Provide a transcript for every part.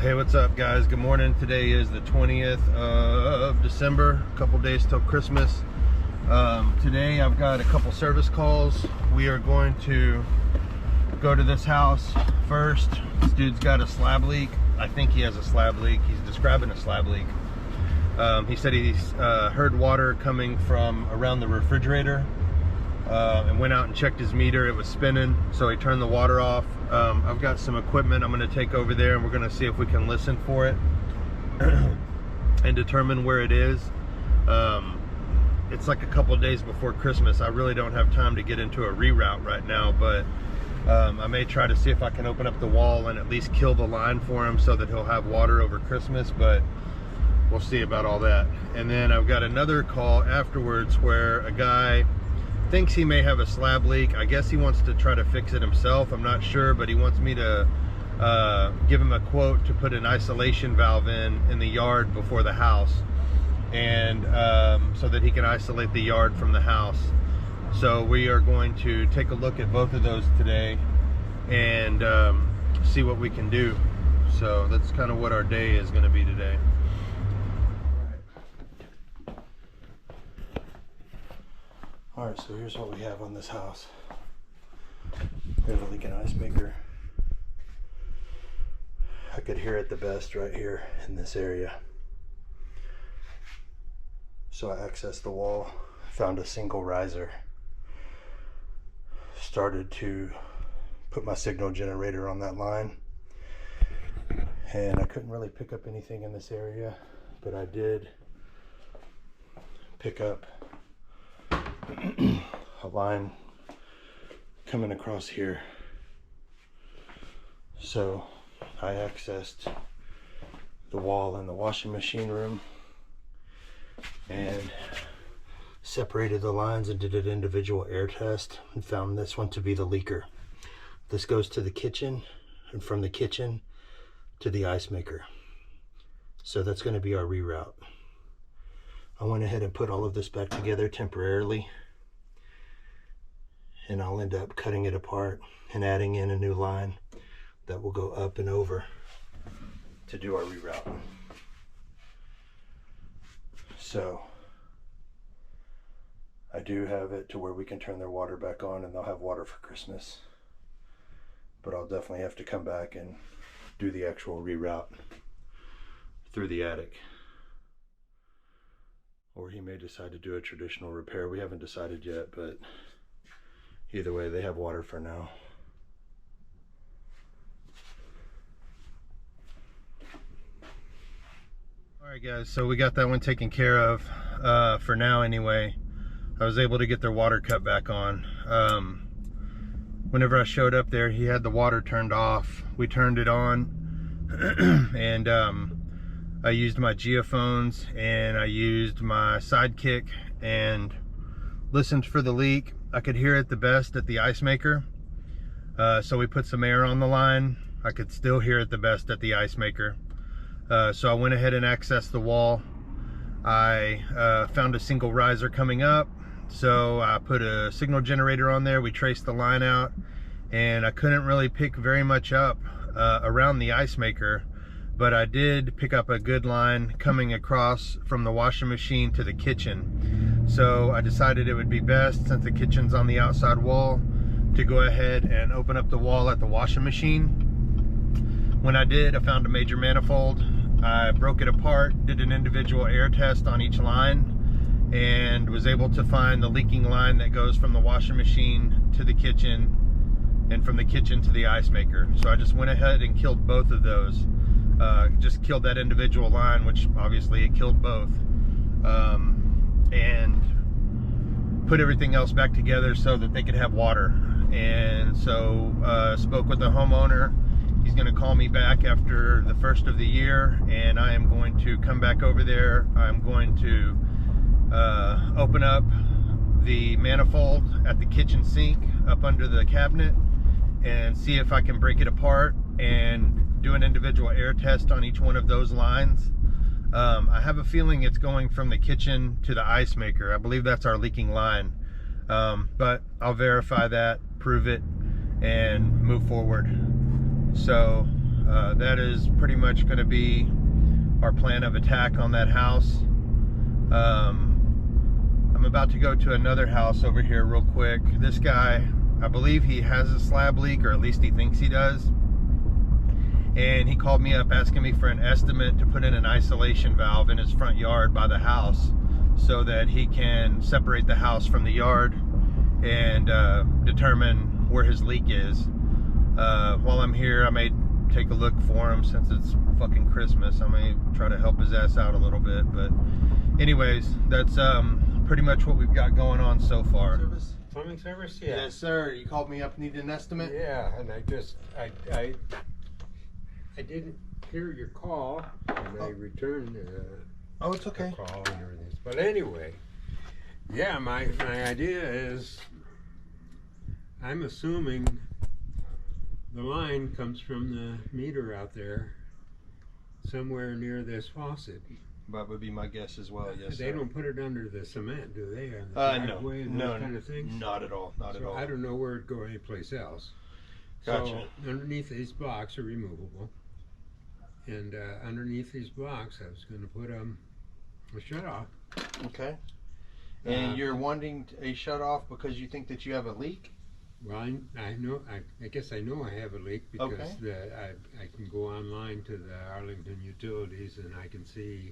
Hey, what's up guys? Good morning. Today is the 20th of December, a couple days till Christmas. Today I've got a couple service calls. We are going to go to this house first. This dude's got a slab leak. I think he has a slab leak. He's describing a slab leak. He said he's heard water coming from around the refrigerator and went out and checked his meter. It was spinning, so he turned the water off. I've got some equipment I'm going to take over there, and we're going to see if we can listen for it and determine where it is. It's like a couple days before Christmas. I really don't have time to get into a reroute right now, but I may try to see if I can open up the wall and at least kill the line for him so that he'll have water over Christmas, but we'll see about all that. And then I've got another call afterwards where a guy thinks he may have a slab leak. I guess he wants to try to fix it himself. I'm not sure, but he wants me to give him a quote to put an isolation valve in the yard before the house, and so that he can isolate the yard from the house. So we are going to take a look at both of those today and see what we can do. So that's kind of what our day is going to be today. Alright, so here's what we have on this house. We have a leaking ice maker. I could hear it the best right here in this area. So I accessed the wall, found a single riser, started to put my signal generator on that line, and I couldn't really pick up anything in this area, but I did pick up a line coming across here. So I accessed the wall in the washing machine room and separated the lines and did an individual air test and found this one to be the leaker. This goes to the kitchen, and from the kitchen to the ice maker. So that's going to be our reroute. I went ahead and put all of this back together temporarily, and I'll end up cutting it apart and adding in a new line that will go up and over to do our reroute. So I do have it to where we can turn their water back on and they'll have water for Christmas, but I'll definitely have to come back and do the actual reroute through the attic. Or he may decide to do a traditional repair. We haven't decided yet, but either way, they have water for now. All right, guys, so we got that one taken care of for now anyway. I was able to get their water cut back on. Whenever I showed up there, he had the water turned off. We turned it on, and I used my geophones and I used my sidekick and listened for the leak. I could hear it the best at the ice maker. So we put some air on the line. I could still hear it the best at the ice maker. So I went ahead and accessed the wall. I found a single riser coming up. So I put a signal generator on there. We traced the line out, and I couldn't really pick very much up around the ice maker. But I did pick up a good line coming across from the washing machine to the kitchen. So I decided it would be best, since the kitchen's on the outside wall, to go ahead and open up the wall at the washing machine. When I did, I found a major manifold. I broke it apart, did an individual air test on each line, and was able to find the leaking line that goes from the washing machine to the kitchen and from the kitchen to the ice maker. So I just went ahead and killed both of those. Just killed that individual line, which obviously it killed both, and put everything else back together so that they could have water. And so spoke with the homeowner. He's going to call me back after the first of the year, and I am going to come back over there. I'm going to open up the manifold at the kitchen sink up under the cabinet and see if I can break it apart and do an individual air test on each one of those lines. I have a feeling it's going from the kitchen to the ice maker. I believe that's our leaking line, but I'll verify that, prove it, and move forward. So that is pretty much going to be our plan of attack on that house. I'm about to go to another house over here real quick. This guy, I believe he has a slab leak, or at least he thinks he does. And he called me up asking me for an estimate to put in an isolation valve in his front yard by the house so that he can separate the house from the yard and determine where his leak is. While I'm here, I may take a look for him since it's fucking Christmas. I may try to help his ass out a little bit, but anyways, that's pretty much what we've got going on so far. Plumbing service? Yeah. Yes, sir. You called me up, needed an estimate? Yeah, and I didn't hear your call, and I returned Oh, it's okay. the call and everything. But anyway, yeah, my idea is, I'm assuming the line comes from the meter out there somewhere near this faucet. That would be my guess as well, yes, They sir. don't put it under the cement, do they? On the No, driveway and no, those kind of things? not at all, not at all. I don't know where it'd go anyplace else. Gotcha. So underneath these blocks are removable, and underneath these blocks I was going to put a shut off. Okay. And you're wanting a shut off because you think that you have a leak? Well, I know. I guess I know I have a leak because Okay. I can go online to the Arlington Utilities and I can see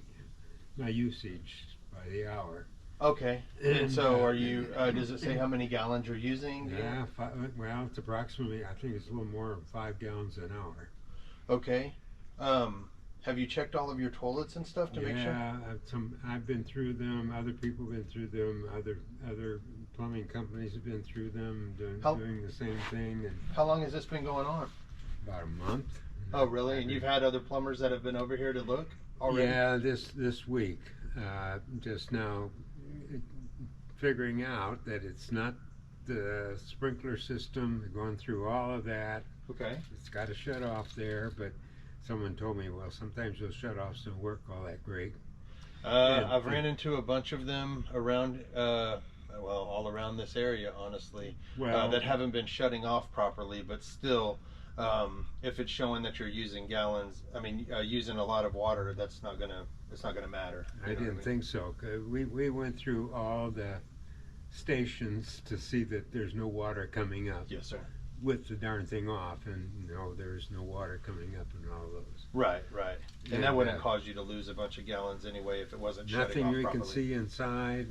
my usage by the hour. Okay. And so are you, does it say how many gallons you're using? Yeah, well, it's approximately, I think it's a little more than 5 gallons an hour. Okay. Have you checked all of your toilets and stuff to make sure? Yeah, I've been through them. Other people have been through them. Other plumbing companies have been through them, doing the same thing. And How long has this been going on? about a month. Oh, really? And you've had other plumbers that have been over here to look already? Yeah, this week, just now, figuring out that it's not the sprinkler system. Going through all of that. Okay. It's got a shut off there, but someone told me, well, sometimes those shut offs don't work all that great. I've ran into a bunch of them around, well, all around this area, honestly, that haven't been shutting off properly, but still, if it's showing that you're using gallons, using a lot of water, it's not gonna matter. I didn't think so. We went through all the stations to see that there's no water coming up. Yes, sir. With the darn thing off, and no, there's no water coming up in all those. Right. And that wouldn't cause you to lose a bunch of gallons anyway if it wasn't shutting off nothing we properly. can see inside.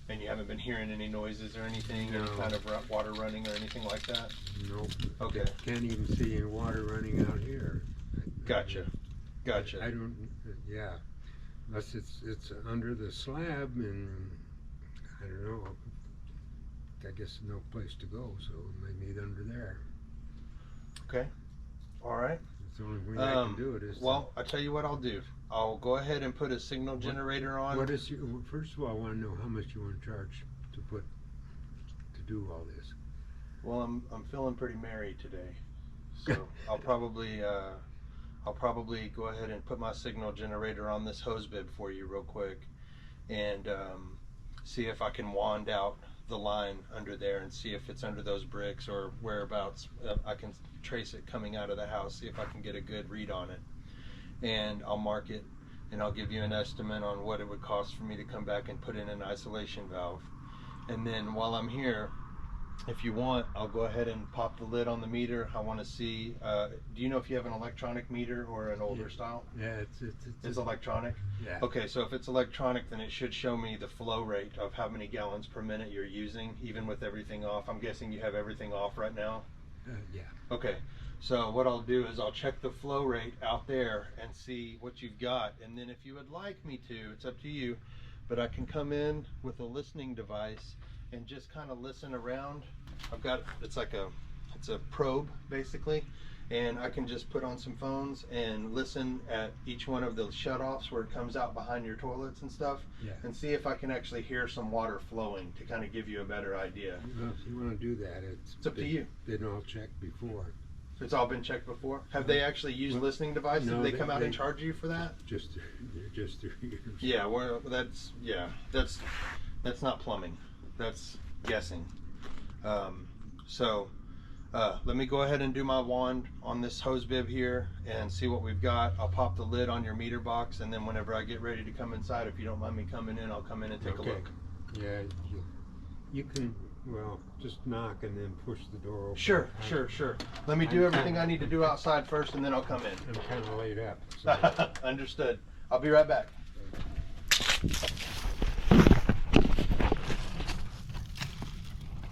And you haven't been hearing any noises or anything, No. any kind of water running or anything like that? Nope. Okay. Can't even see any water running out here. Gotcha. I don't. Yeah. Unless it's under the slab, and I don't know. I guess no place to go, so maybe under there. Okay. All right. It's the only way I can do it is. Well, I'll tell you what I'll do. I'll go ahead and put a signal generator on. What is your? First of all, I want to know how much you want to charge to do all this. Well, I'm feeling pretty merry today, so I'll probably go ahead and put my signal generator on this hose bib for you real quick, and see if I can wand out the line under there and see if it's under those bricks or whereabouts. I can trace it coming out of the house, see if I can get a good read on it, and I'll mark it, and I'll give you an estimate on what it would cost for me to come back and put in an isolation valve. And then while I'm here, if you want, I'll go ahead and pop the lid on the meter. I want to see, do you know if you have an electronic meter or an older style? Yeah, It's electronic? Yeah. Okay, so if it's electronic, then it should show me the flow rate of how many gallons per minute you're using, even with everything off. I'm guessing you have everything off right now? Yeah. Okay, so what I'll do is I'll check the flow rate out there and see what you've got. And then if you would like me to, it's up to you, but I can come in with a listening device and just kind of listen around. I've got, it's a probe basically, and I can just put on some phones and listen at each one of the shut-offs where it comes out behind your toilets and stuff, and see if I can actually hear some water flowing to kind of give you a better idea. Well, if you want to do that, It's up to you. Been all checked before. It's all been checked before? Have they actually used listening devices? No, Did they come out and charge you for that? Just through years. Yeah, well, that's not plumbing. That's guessing. So Let me go ahead and do my wand on this hose bib here and see what we've got. I'll pop the lid on your meter box, and then whenever I get ready to come inside, if you don't mind me coming in, I'll come in and take a look. Yeah, you can, well, just knock and then push the door open. Sure. Let me do everything I need to do outside first, and then I'll come in. I'm kind of laid up. So. Understood. I'll be right back.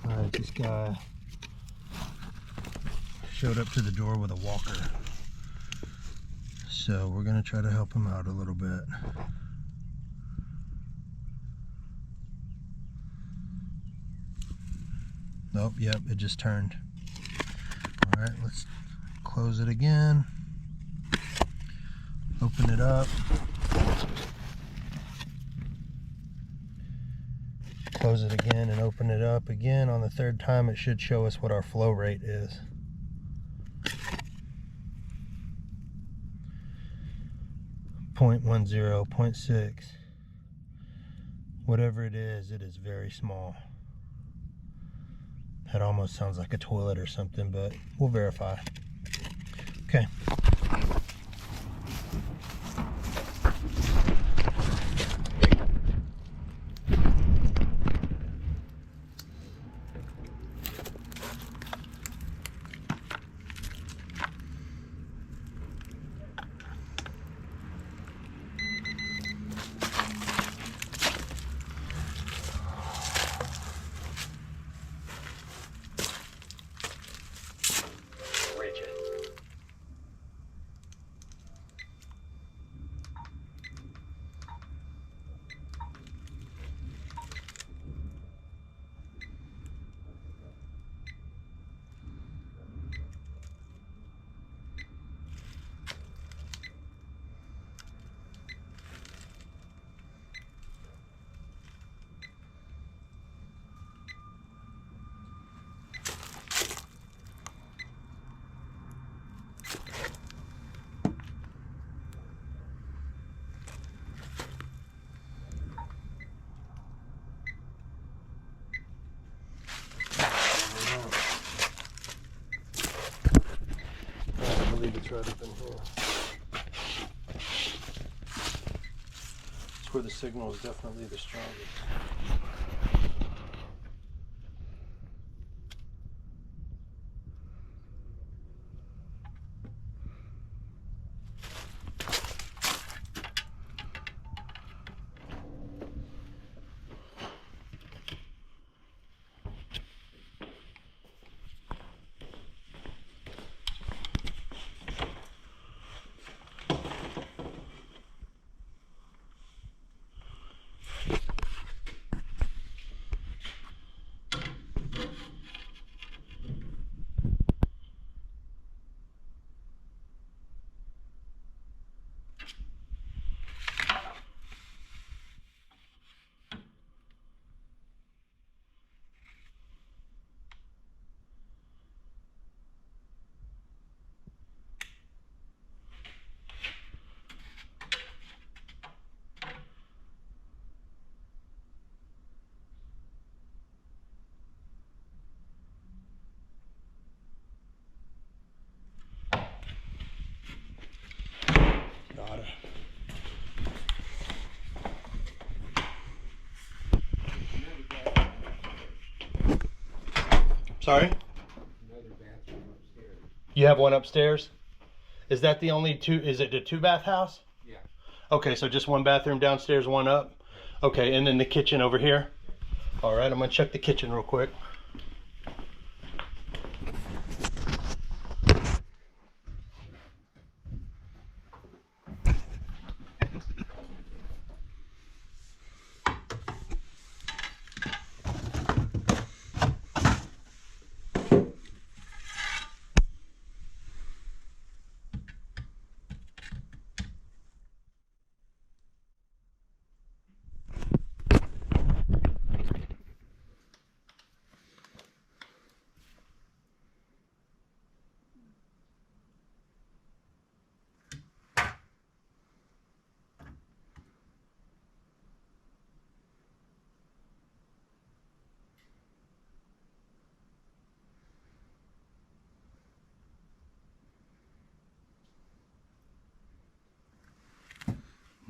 All right, this guy showed up to the door with a walker, so we're gonna try to help him out a little bit. Nope, yep, it just turned. All right, let's close it again, open it up, close it again and open it up again. On the third time, it should show us what our flow rate is. .10, 0.6, whatever it is very small. That almost sounds like a toilet or something, but we'll verify. Okay. It's right up in here. It's where the signal is definitely the strongest. Sorry? Another bathroom upstairs. You have one upstairs? Is that the only two? Is it a 2-bath house? Yeah. Okay, so just one bathroom downstairs, one up? Okay, and then the kitchen over here? All right, I'm gonna check the kitchen real quick.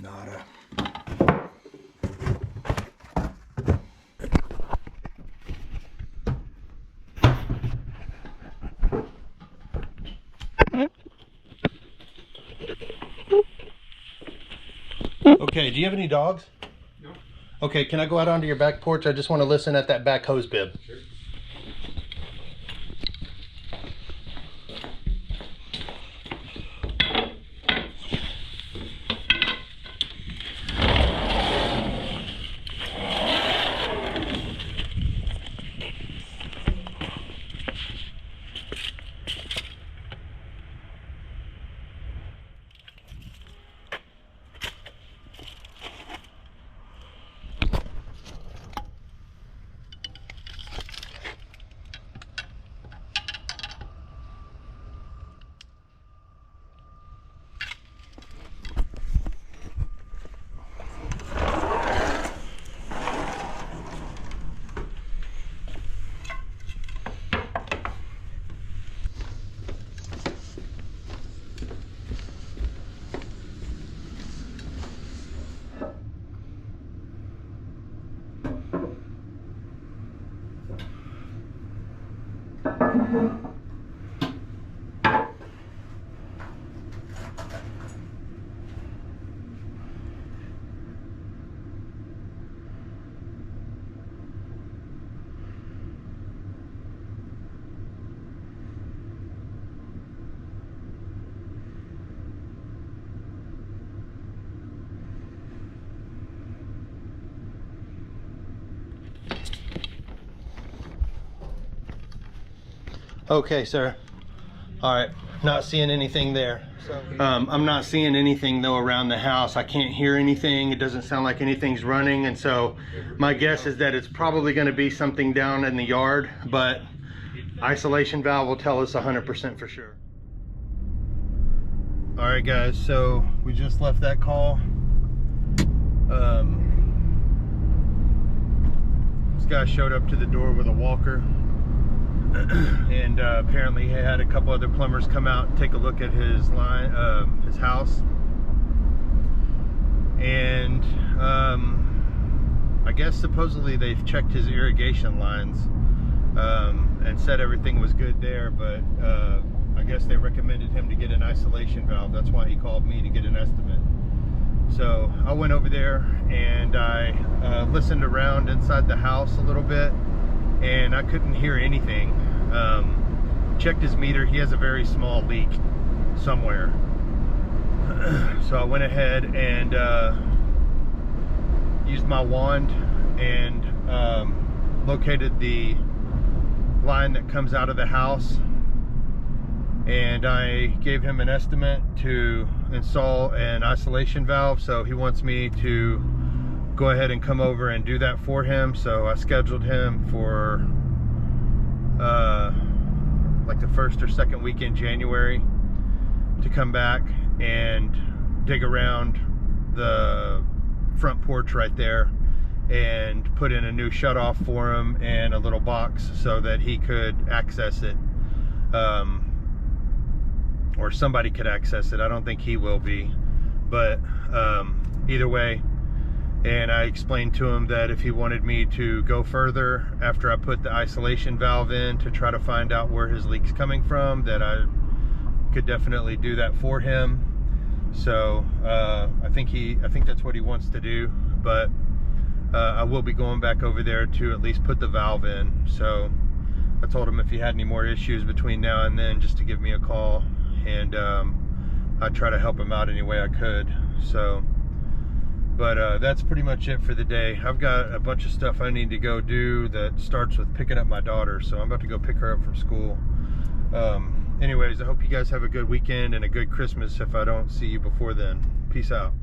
Nada. Okay, do you have any dogs? No. Okay, can I go out onto your back porch? I just want to listen at that back hose bib. Sure. Okay, sir. All right, not seeing anything there. I'm not seeing anything though around the house. I can't hear anything. It doesn't sound like anything's running, and so my guess is that it's probably going to be something down in the yard, but isolation valve will tell us 100% for sure. All right, guys, so we just left that call. This guy showed up to the door with a walker. And apparently he had a couple other plumbers come out and take a look at his line, his house, and I guess supposedly they've checked his irrigation lines and said everything was good there, but I guess they recommended him to get an isolation valve. That's why he called me to get an estimate. So I went over there and I listened around inside the house a little bit, and I couldn't hear anything. Checked his meter. He has a very small leak somewhere. So I went ahead and used my wand and located the line that comes out of the house, and I gave him an estimate to install an isolation valve. So he wants me to go ahead and come over and do that for him. So I scheduled him for like the first or second week in January to come back and dig around the front porch right there and put in a new shutoff for him and a little box so that he could access it, or somebody could access it. I don't think he will be, but either way. And I explained to him that if he wanted me to go further after I put the isolation valve in to try to find out where his leak's coming from, that I could definitely do that for him. So I think that's what he wants to do, but I will be going back over there to at least put the valve in. So I told him if he had any more issues between now and then, just to give me a call, and I'd try to help him out any way I could. So, but that's pretty much it for the day. I've got a bunch of stuff I need to go do that starts with picking up my daughter, so I'm about to go pick her up from school. Anyways, I hope you guys have a good weekend and a good Christmas if I don't see you before then. Peace out.